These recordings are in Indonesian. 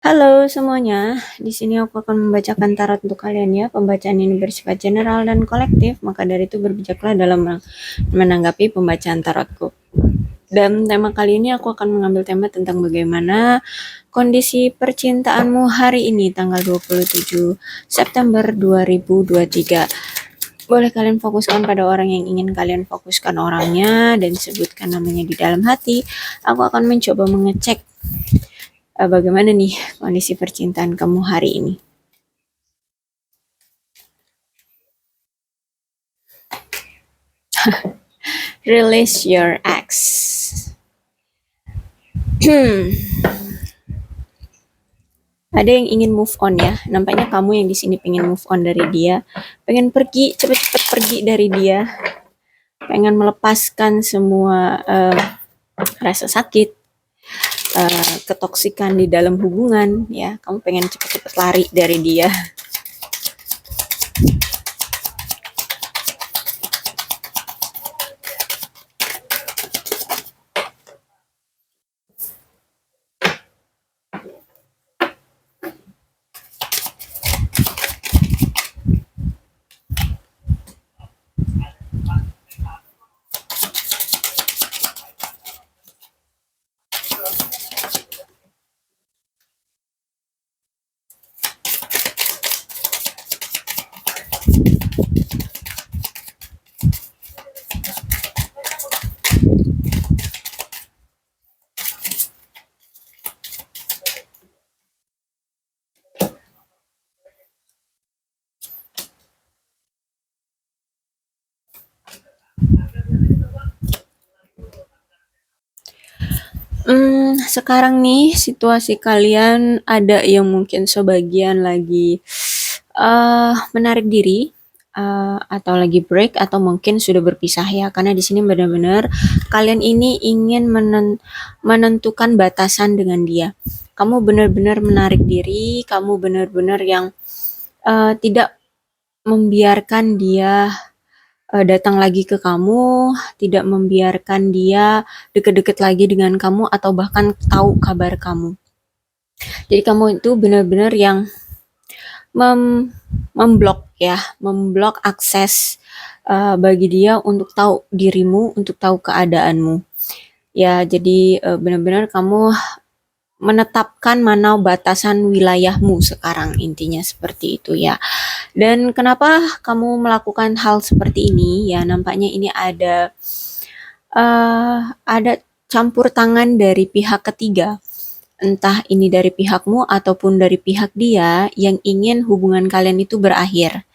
Halo semuanya, di sini aku akan membacakan tarot untuk kalian ya. Pembacaan ini bersifat general dan kolektif, maka dari itu berbijaklah dalam menanggapi pembacaan tarotku. Dan tema kali ini aku akan mengambil tema tentang bagaimana kondisi percintaanmu hari ini tanggal 27 September 2023. Boleh kalian fokuskan pada orang yang ingin kalian fokuskan orangnya dan sebutkan namanya di dalam hati. Aku akan mencoba mengecek bagaimana nih kondisi percintaan kamu hari ini. Release your ex. Ada yang ingin move on ya. Nampaknya kamu yang di sini pengen move on dari dia, pengen pergi, cepet-cepet pergi dari dia, pengen melepaskan semua rasa sakit, ketoksikan di dalam hubungan ya. Kamu pengen cepet-cepet lari dari dia. Sekarang nih situasi kalian ada yang mungkin sebagian lagi menarik diri atau lagi break atau mungkin sudah berpisah ya, karena di sini benar-benar kalian ini ingin menentukan batasan dengan dia. Kamu benar-benar menarik diri, kamu benar-benar yang tidak membiarkan dia datang lagi ke kamu, tidak membiarkan dia deket-deket lagi dengan kamu atau bahkan tahu kabar kamu. Jadi kamu itu benar-benar yang memblok ya, memblok akses bagi dia untuk tahu dirimu, untuk tahu keadaanmu. Ya, jadi benar-benar kamu menetapkan mana batasan wilayahmu sekarang, intinya seperti itu ya. Dan kenapa kamu melakukan hal seperti ini? Ya, nampaknya ini ada campur tangan dari pihak ketiga. Entah ini dari pihakmu ataupun dari pihak dia yang ingin hubungan kalian itu berakhir.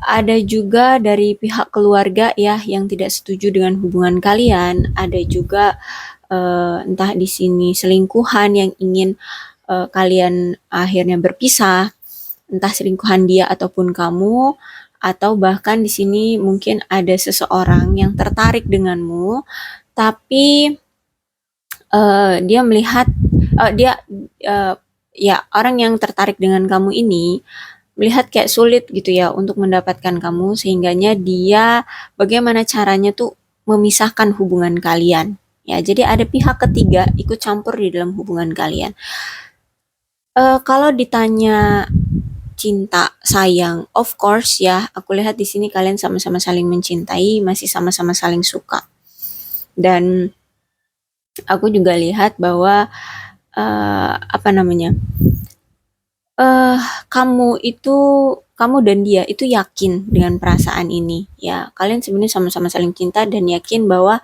Ada juga dari pihak keluarga ya yang tidak setuju dengan hubungan kalian. Ada juga entah di sini selingkuhan yang ingin kalian akhirnya berpisah, entah selingkuhan dia ataupun kamu, atau bahkan di sini mungkin ada seseorang yang tertarik denganmu, tapi dia melihat dia ya orang yang tertarik dengan kamu ini melihat kayak sulit gitu ya untuk mendapatkan kamu, sehingganya dia bagaimana caranya tuh memisahkan hubungan kalian. Ya, jadi ada pihak ketiga ikut campur di dalam hubungan kalian. Kalau ditanya cinta, sayang, of course ya, aku lihat di sini kalian sama-sama saling mencintai, masih sama-sama saling suka. Dan aku juga lihat bahwa apa namanya? eh kamu itu kamu dan dia itu yakin dengan perasaan ini ya, kalian sebenarnya sama-sama saling cinta dan yakin bahwa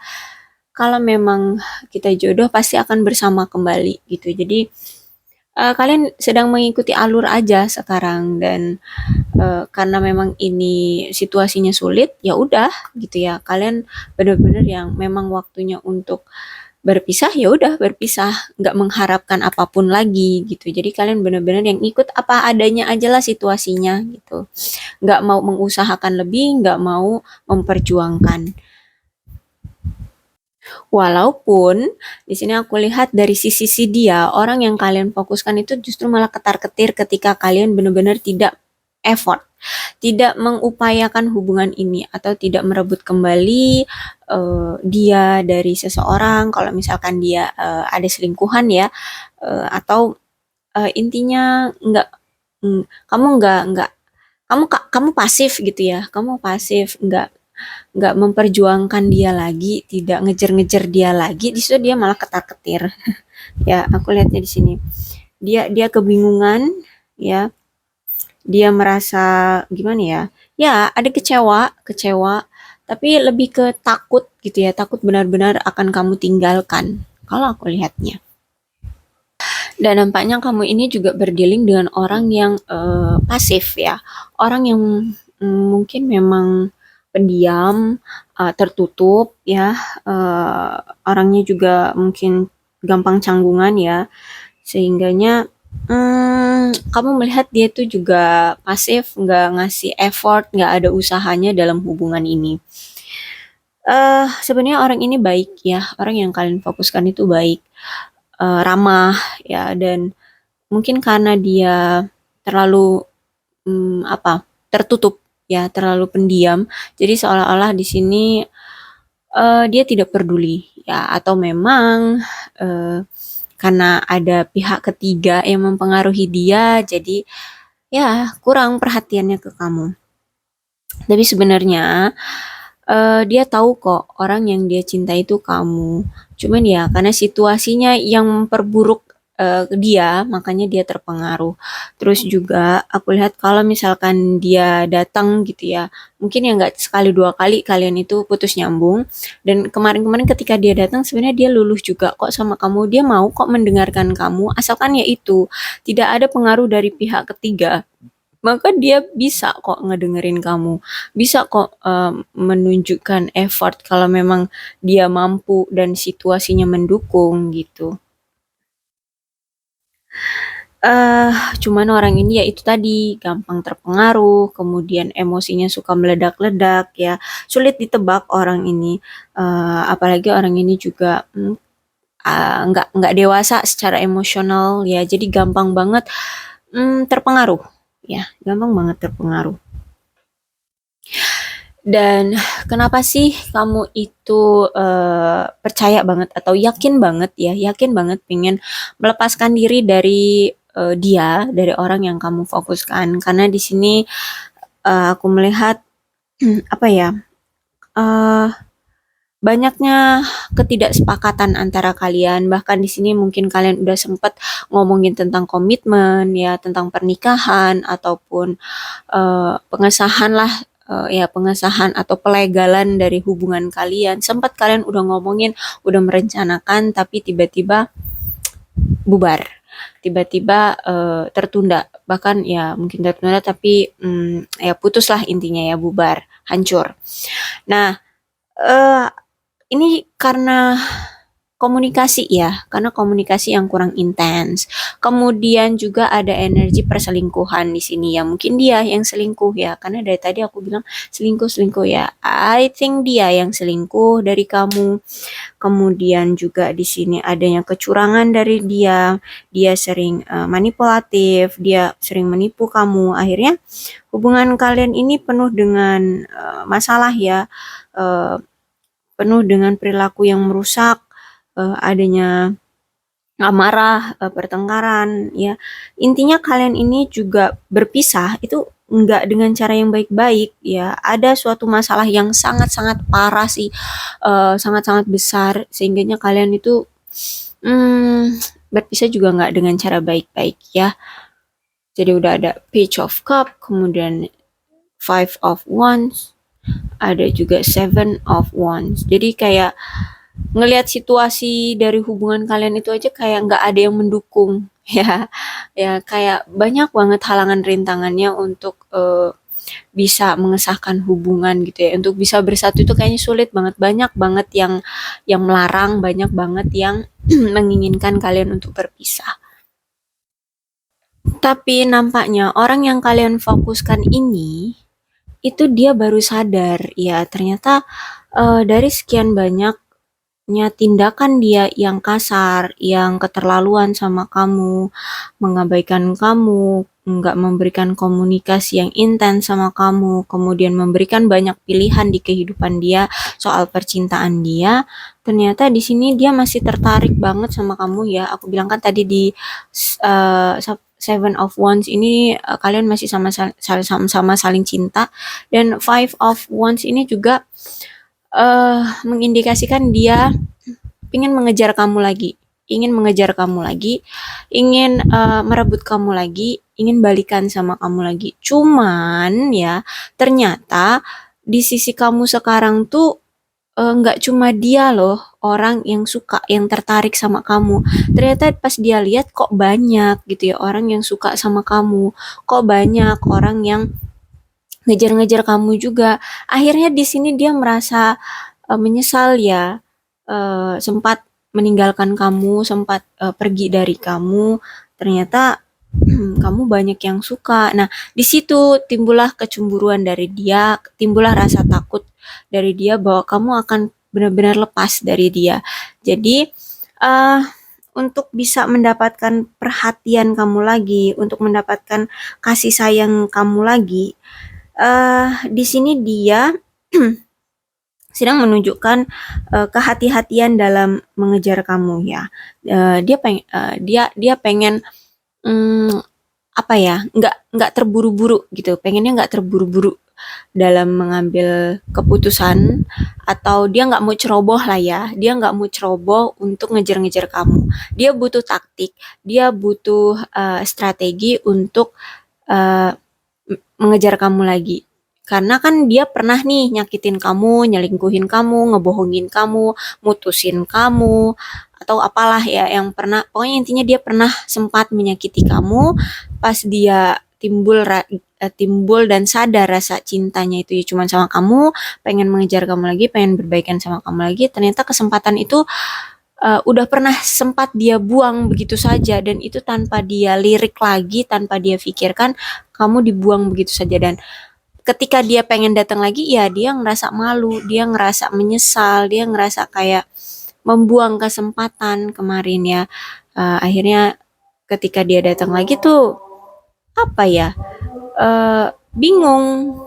kalau memang kita jodoh pasti akan bersama kembali gitu. Jadi kalian sedang mengikuti alur aja sekarang, dan karena memang ini situasinya sulit ya udah gitu ya, kalian benar-benar yang memang waktunya untuk berpisah ya udah berpisah, nggak mengharapkan apapun lagi gitu. Jadi kalian benar-benar yang ikut apa adanya aja lah situasinya gitu, nggak mau mengusahakan lebih, nggak mau memperjuangkan. Walaupun di sini aku lihat dari sisi dia, orang yang kalian fokuskan itu justru malah ketar-ketir ketika kalian benar-benar tidak effort, tidak mengupayakan hubungan ini atau tidak merebut kembali dia dari seseorang. Kalau misalkan dia ada selingkuhan ya, atau intinya nggak, kamu nggak kamu pasif gitu ya, kamu pasif, nggak memperjuangkan dia lagi, tidak ngejar-ngejar dia lagi, di situ dia malah ketar-ketir. Ya, aku lihatnya di sini. Dia kebingungan, ya. Dia merasa gimana ya? Ya, ada kecewa, kecewa, tapi lebih ke takut gitu ya, takut benar-benar akan kamu tinggalkan. Kalau aku lihatnya. Dan nampaknya kamu ini juga berdealing dengan orang yang pasif ya. Orang yang mungkin memang pendiam, tertutup ya, orangnya juga mungkin gampang canggungan ya, sehingganya kamu melihat dia tuh juga pasif, nggak ngasih effort, nggak ada usahanya dalam hubungan ini. Sebenarnya orang ini baik ya, orang yang kalian fokuskan itu baik, ramah ya, dan mungkin karena dia terlalu tertutup ya, terlalu pendiam. Jadi seolah-olah di sini dia tidak peduli ya, atau memang karena ada pihak ketiga yang mempengaruhi dia, jadi ya kurang perhatiannya ke kamu. Tapi sebenarnya dia tahu kok orang yang dia cinta itu kamu. Cuman ya karena situasinya yang memperburuk dia, makanya dia terpengaruh. Terus juga aku lihat kalau misalkan dia datang gitu ya, mungkin ya nggak sekali dua kali kalian itu putus nyambung. Dan kemarin-kemarin ketika dia datang, sebenarnya dia luluh juga kok sama kamu. Dia mau kok mendengarkan kamu, asalkan ya itu tidak ada pengaruh dari pihak ketiga, maka dia bisa kok ngedengerin kamu, bisa kok menunjukkan effort kalau memang dia mampu dan situasinya mendukung gitu. Eh, Cuman orang ini ya itu tadi gampang terpengaruh, kemudian emosinya suka meledak-ledak ya, sulit ditebak orang ini. Apalagi orang ini juga nggak dewasa secara emosional ya, jadi gampang banget terpengaruh ya, gampang banget terpengaruh. Dan kenapa sih kamu itu percaya banget atau yakin banget ya, yakin banget pengen melepaskan diri dari dia, dari orang yang kamu fokuskan? Karena di sini aku melihat apa ya, eh, banyaknya ketidaksepakatan antara kalian. Bahkan di sini mungkin kalian udah sempat ngomongin tentang komitmen ya, tentang pernikahan ataupun pengesahan lah, ya pengesahan atau pelegalan dari hubungan kalian. Sempat kalian udah ngomongin, udah merencanakan, tapi tiba-tiba bubar. Tiba-tiba tertunda. Bahkan ya mungkin tertunda, tapi ya putuslah intinya ya, bubar, hancur. Nah, eh, ini karena komunikasi ya, karena komunikasi yang kurang intens. Kemudian juga ada energi perselingkuhan di sini ya. Mungkin dia yang selingkuh ya, karena dari tadi aku bilang selingkuh-selingkuh ya. I think dia yang selingkuh dari kamu. Kemudian juga di sini adanya kecurangan dari dia. Dia sering manipulatif, dia sering menipu kamu. Akhirnya hubungan kalian ini penuh dengan masalah ya. Eh, Penuh dengan perilaku yang merusak, adanya amarah, pertengkaran, ya. Intinya kalian ini juga berpisah itu enggak dengan cara yang baik-baik, ya. Ada suatu masalah yang sangat-sangat parah sih, sangat-sangat besar, sehingganya kalian itu berpisah juga enggak dengan cara baik-baik, ya. Jadi udah ada Page of Cup, kemudian Five of Wands, ada juga Seven of Wands. Jadi kayak ngelihat situasi dari hubungan kalian itu aja kayak nggak ada yang mendukung ya, ya kayak banyak banget halangan rintangannya untuk bisa mengesahkan hubungan gitu ya, untuk bisa bersatu itu kayaknya sulit banget, banyak banget yang melarang, banyak banget yang menginginkan kalian untuk berpisah. Tapi nampaknya orang yang kalian fokuskan ini itu dia baru sadar ya, ternyata dari sekian banyaknya tindakan dia yang kasar, yang keterlaluan sama kamu, mengabaikan kamu, nggak memberikan komunikasi yang intens sama kamu, kemudian memberikan banyak pilihan di kehidupan dia soal percintaan dia, ternyata di sini dia masih tertarik banget sama kamu ya. Aku bilang kan tadi di uh, Seven of Wands ini kalian masih sama-sama saling cinta, dan Five of Wands ini juga mengindikasikan dia ingin mengejar kamu lagi, ingin merebut kamu lagi, ingin balikan sama kamu lagi. Cuman ya, ternyata di sisi kamu sekarang tuh nggak cuma dia loh orang yang suka, yang tertarik sama kamu. Ternyata pas dia lihat kok banyak gitu ya orang yang suka sama kamu, kok banyak orang yang ngejar-ngejar kamu juga. Akhirnya di sini dia merasa menyesal ya, sempat meninggalkan kamu, sempat pergi dari kamu. Ternyata kamu banyak yang suka. Nah, di situ timbullah kecemburuan dari dia, timbullah rasa takut dari dia bahwa kamu akan benar-benar lepas dari dia. Jadi, uh, untuk bisa mendapatkan perhatian kamu lagi, untuk mendapatkan kasih sayang kamu lagi, di sini dia sedang menunjukkan kehati-hatian dalam mengejar kamu ya. Dia pengen mm, apa ya, nggak terburu-buru gitu, pengennya nggak terburu-buru dalam mengambil keputusan, atau dia nggak mau ceroboh lah ya, dia nggak mau ceroboh untuk ngejar-ngejar kamu. Dia butuh taktik, dia butuh strategi untuk uh, mengejar kamu lagi. Karena kan dia pernah nih nyakitin kamu, nyelingkuhin kamu, ngebohongin kamu, mutusin kamu, atau apalah ya yang pernah, pokoknya intinya dia pernah sempat menyakiti kamu. Pas dia timbul dan sadar rasa cintanya itu ya cuma sama kamu, pengen mengejar kamu lagi, pengen berbaikan sama kamu lagi, ternyata kesempatan itu udah pernah sempat dia buang begitu saja, dan itu tanpa dia lirik lagi, tanpa dia pikirkan, kamu dibuang begitu saja. Dan ketika dia pengen datang lagi, ya dia ngerasa malu, dia ngerasa menyesal, dia ngerasa kayak membuang kesempatan kemarin ya. Akhirnya ketika dia datang lagi tuh apa ya, bingung.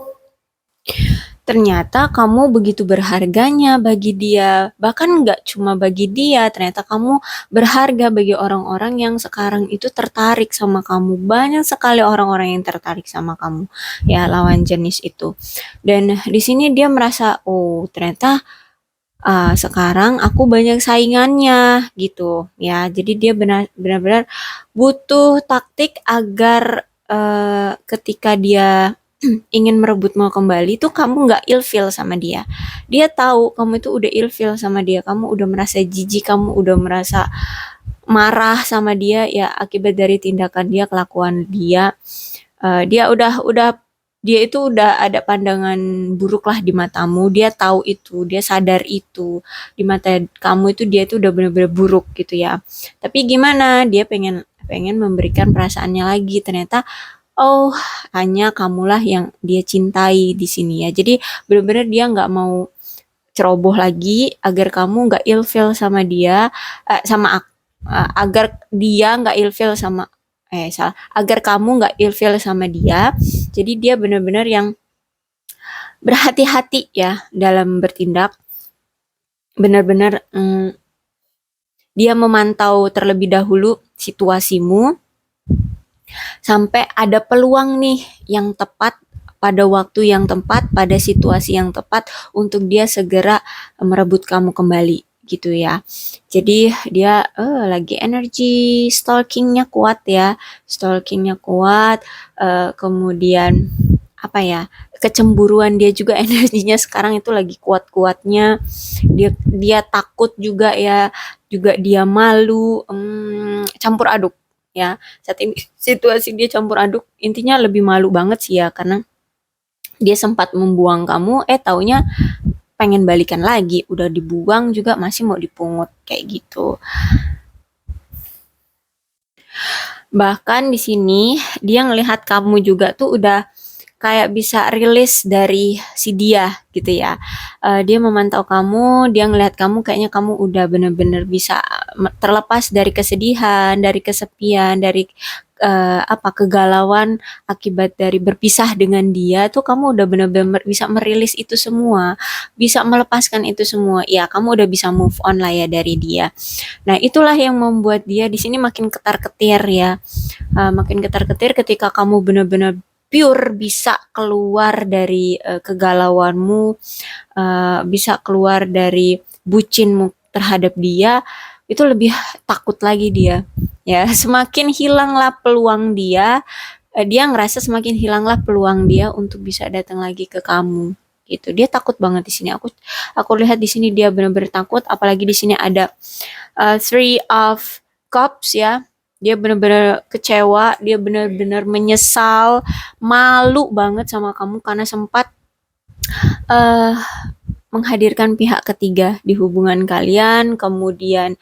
Ternyata kamu begitu berharganya bagi dia, bahkan nggak cuma bagi dia, ternyata kamu berharga bagi orang-orang yang sekarang itu tertarik sama kamu. Banyak sekali orang-orang yang tertarik sama kamu, ya lawan jenis itu. Dan di sini dia merasa, oh ternyata sekarang aku banyak saingannya gitu, ya. Jadi dia benar-benar butuh taktik agar ketika dia ingin merebutmu kembali tuh kamu nggak ilfeel sama dia. Dia tahu kamu itu udah ilfeel sama dia, kamu udah merasa jijik, kamu udah merasa marah sama dia ya akibat dari tindakan dia, kelakuan dia. Dia udah dia itu udah ada pandangan buruk lah di matamu. Dia tahu itu, dia sadar itu di mata kamu itu dia itu udah benar-benar buruk gitu ya. Tapi gimana? Dia pengen pengen memberikan perasaannya lagi. Ternyata oh, hanya kamulah yang dia cintai di sini ya. Jadi benar-benar dia nggak mau ceroboh lagi agar kamu nggak ilfeel sama dia, agar dia nggak ilfeel sama salah, agar kamu nggak ilfeel sama dia. Jadi dia benar-benar yang berhati-hati ya dalam bertindak. Benar-benar dia memantau terlebih dahulu situasimu sampai ada peluang nih yang tepat, pada waktu yang tepat, pada situasi yang tepat untuk dia segera merebut kamu kembali gitu ya. Jadi dia lagi energi stalkingnya kuat ya, stalkingnya kuat, kemudian apa ya, kecemburuan dia juga energinya sekarang itu lagi kuat-kuatnya. Dia takut juga ya, juga dia malu, campur aduk ya. Saat ini situasi dia campur aduk, intinya lebih malu banget sih ya, karena dia sempat membuang kamu, taunya pengen balikan lagi, udah dibuang juga masih mau dipungut kayak gitu. Bahkan di sini dia ngelihat kamu juga tuh udah kayak bisa rilis dari si dia gitu ya. Dia memantau kamu, dia ngelihat kamu kayaknya kamu udah bener-bener bisa terlepas dari kesedihan, dari kesepian, dari kegalauan akibat dari berpisah dengan dia tuh kamu udah bener-bener bisa merilis itu semua, bisa melepaskan itu semua. Ya, kamu udah bisa move on lah ya dari dia. Nah, itulah yang membuat dia di sini makin ketar-ketir ya. Makin ketar-ketir ketika kamu benar-benar pure bisa keluar dari kegalauanmu, bisa keluar dari bucinmu terhadap dia, itu lebih takut lagi dia. Ya, semakin hilanglah peluang dia, dia ngerasa semakin hilanglah peluang dia untuk bisa datang lagi ke kamu gitu. Dia takut banget di sini. Aku lihat di sini dia benar-benar takut, apalagi di sini ada Three of Cups ya. Dia benar-benar kecewa, dia benar-benar menyesal, malu banget sama kamu karena sempat uh, menghadirkan pihak ketiga di hubungan kalian, kemudian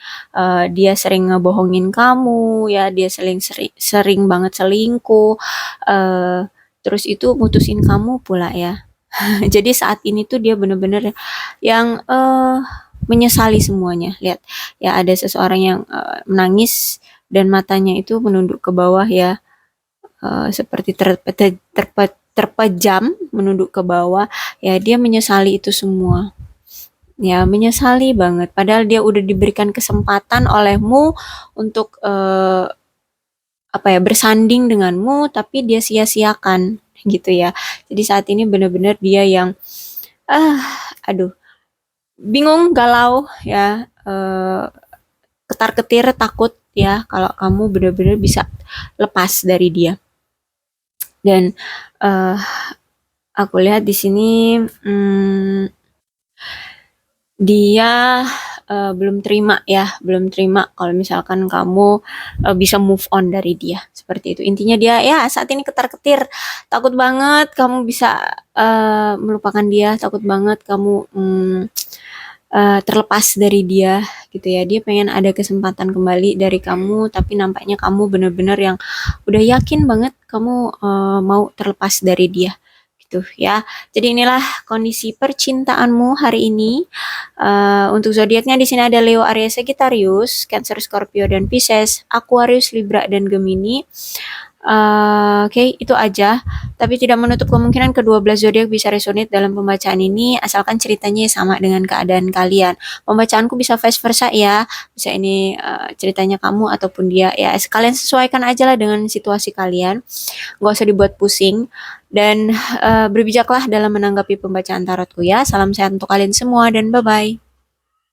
dia sering ngebohongin kamu, ya dia sering banget selingkuh, terus itu mutusin kamu pula ya. Jadi saat ini tuh dia bener-bener yang menyesali semuanya. Lihat, ya ada seseorang yang menangis dan matanya itu menunduk ke bawah ya, seperti terpejam menunduk ke bawah. Ya dia menyesali itu semua. Ya menyesali banget. Padahal dia udah diberikan kesempatan olehmu untuk bersanding denganmu, tapi dia sia-siakan gitu ya. Jadi saat ini benar-benar dia yang ah aduh bingung, galau ya, ketar-ketir, takut ya kalau kamu benar-benar bisa lepas dari dia. Dan aku lihat di sini dia belum terima ya, belum terima kalau misalkan kamu bisa move on dari dia seperti itu. Intinya dia ya saat ini ketar-ketir, takut banget kamu bisa melupakan dia, takut banget kamu terlepas dari dia gitu ya. Dia pengen ada kesempatan kembali dari kamu, tapi nampaknya kamu benar-benar yang udah yakin banget kamu mau terlepas dari dia gitu ya. Jadi inilah kondisi percintaanmu hari ini. Untuk zodiaknya di sini ada Leo, Aries, Sagittarius, Cancer, Scorpio, dan Pisces, Aquarius, Libra, dan Gemini. Oke, itu aja. Tapi tidak menutup kemungkinan kedua belas zodiak bisa resonate dalam pembacaan ini, asalkan ceritanya sama dengan keadaan kalian. Pembacaanku bisa vice versa ya. Bisa ini ceritanya kamu ataupun dia ya. Kalian sesuaikan aja lah dengan situasi kalian. Gak usah dibuat pusing. Dan berbijaklah dalam menanggapi pembacaan tarotku ya. Salam sehat untuk kalian semua dan bye-bye.